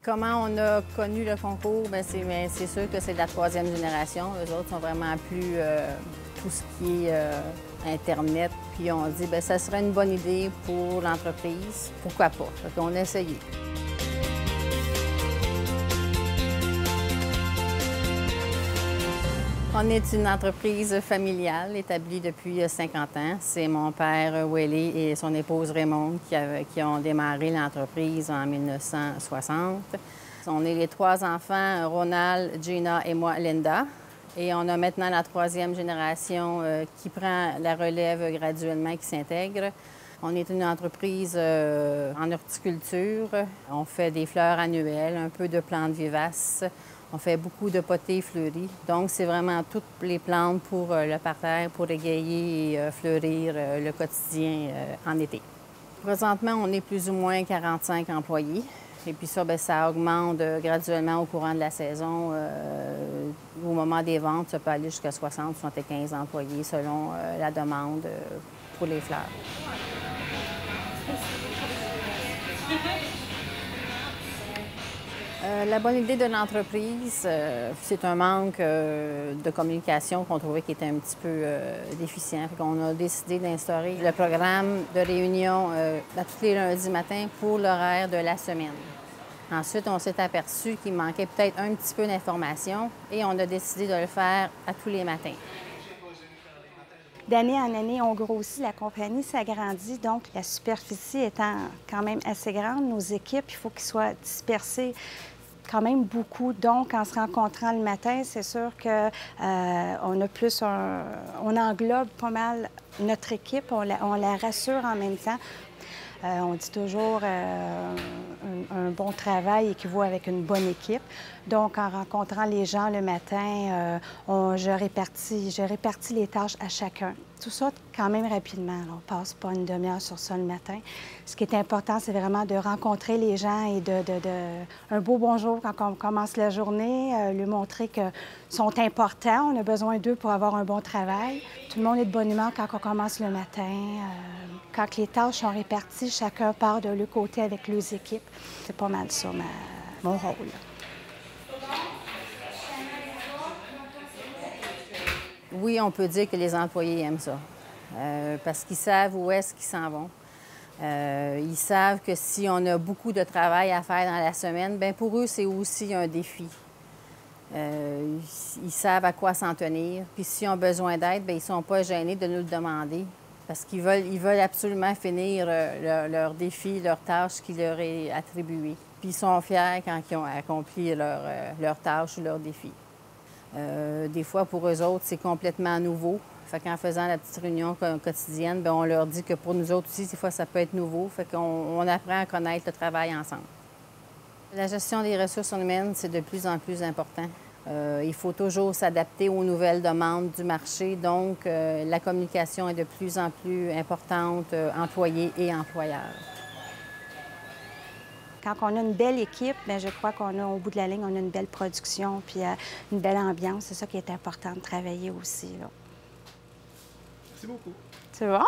Comment on a connu le concours? C'est sûr que c'est de la troisième génération. Eux autres sont vraiment plus tout ce qui est Internet. Puis on dit, bien, ça serait une bonne idée pour l'entreprise. Pourquoi pas? Fait qu'on a essayé. On est une entreprise familiale établie depuis 50 ans. C'est mon père, Willie, et son épouse Raymond qui ont démarré l'entreprise en 1960. On est les trois enfants, Ronald, Gina et moi, Linda. Et on a maintenant la troisième génération qui prend la relève graduellement, qui s'intègre. On est une entreprise en horticulture. On fait des fleurs annuelles, un peu de plantes vivaces. On fait beaucoup de potées fleuries. Donc, c'est vraiment toutes les plantes pour le parterre, pour égayer et fleurir le quotidien en été. Présentement, on est plus ou moins 45 employés. Et puis ça, bien, ça augmente graduellement au courant de la saison. Au moment des ventes, ça peut aller jusqu'à 60, 75 employés selon la demande pour les fleurs. La bonne idée de l'entreprise, c'est un manque de communication qu'on trouvait qui était un petit peu déficient. On a décidé d'instaurer le programme de réunion à tous les lundis matins pour l'horaire de la semaine. Ensuite, on s'est aperçu qu'il manquait peut-être un petit peu d'informations et on a décidé de le faire à tous les matins. D'année en année, on grossit, la compagnie s'agrandit, donc la superficie étant quand même assez grande, nos équipes, il faut qu'ils soient dispersées quand même beaucoup. Donc, en se rencontrant le matin, c'est sûr qu'on a plus on englobe pas mal notre équipe, on la rassure en même temps. On dit toujours un bon travail équivaut avec une bonne équipe. Donc, en rencontrant les gens le matin, je répartis les tâches à chacun. Tout ça quand même rapidement. On passe pas une demi-heure sur ça le matin. Ce qui est important, c'est vraiment de rencontrer les gens et un beau bonjour quand on commence la journée, lui montrer qu'ils sont importants. On a besoin d'eux pour avoir un bon travail. Tout le monde est de bonne humeur quand on commence le matin. Quand les tâches sont réparties, chacun part de leur côté avec leurs équipes. C'est pas mal ça, mon rôle. Oui, on peut dire que les employés aiment ça, parce qu'ils savent où est-ce qu'ils s'en vont. Ils savent que si on a beaucoup de travail à faire dans la semaine, bien pour eux, c'est aussi un défi. Ils savent à quoi s'en tenir. Puis s'ils ont besoin d'aide, bien ils ne sont pas gênés de nous le demander, parce qu'ils veulent absolument finir leur défi, leur tâche qui leur est attribuée. Puis ils sont fiers quand ils ont accompli leur tâche ou leur défi. Des fois, pour eux autres, c'est complètement nouveau. Fait qu'en faisant la petite réunion quotidienne, bien, on leur dit que pour nous autres aussi, des fois, ça peut être nouveau. Fait qu'on apprend à connaître le travail ensemble. La gestion des ressources humaines, c'est de plus en plus important. Il faut toujours s'adapter aux nouvelles demandes du marché. Donc, la communication est de plus en plus importante, employés et employeurs. Quand on a une belle équipe, bien, je crois au bout de la ligne, on a une belle production puis une belle ambiance. C'est ça qui est important de travailler aussi, là. Merci beaucoup. C'est bon?